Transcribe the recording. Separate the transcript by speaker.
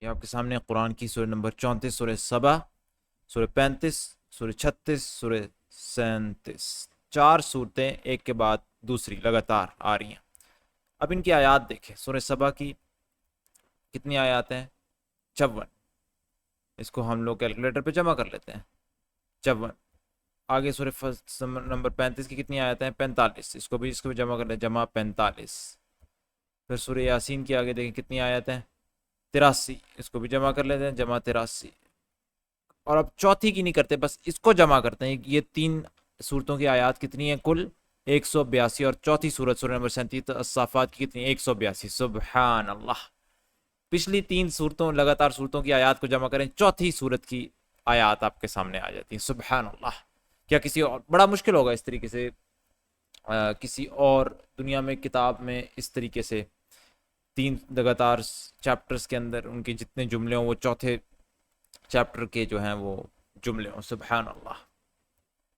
Speaker 1: یہ آپ کے سامنے قرآن کی سورہ نمبر 34، سورہ سبا، سورہ 35، سورہ 36، سورہ 37، 4 صورتیں ایک کے بعد دوسری لگاتار آ رہی ہیں۔ اب ان کی آیات دیکھیں۔ سورہ سبا کی کتنی آیات ہیں؟ 54۔ اس کو ہم لوگ کیلکولیٹر پہ جمع کر لیتے ہیں، 54۔ آگے سورہ نمبر 35 کی کتنی آیات ہیں؟ 45۔ اس کو بھی جمع کر لیں، جمع 45۔ پھر سورہ یاسین کی آگے دیکھیں کتنی آیات ہیں؟ 83۔ اس کو بھی جمع کر لیتے ہیں، جمع 83۔ اور اب چوتھی کی نہیں کرتے، بس اس کو جمع کرتے ہیں۔ یہ 3 صورتوں کی آیات کتنی ہیں کل؟ 182۔ اور چوتھی صورت سورہ نمبر 37 الصافات کی کتنی؟ 182۔ سبحان اللہ۔ پچھلی 3 صورتوں لگاتار صورتوں کی آیات کو جمع کریں، چوتھی صورت کی آیات آپ کے سامنے آ جاتی ہیں۔ سبحان اللہ۔ کیا کسی اور بڑا مشکل ہوگا اس طریقے سے کسی اور دنیا میں کتاب میں اس طریقے سے 3 لگاتار چیپٹرز کے اندر ان کے جتنے جملے ہوں وہ چوتھے چیپٹر کے جو ہیں وہ جملے ہوں؟ سبحان اللہ۔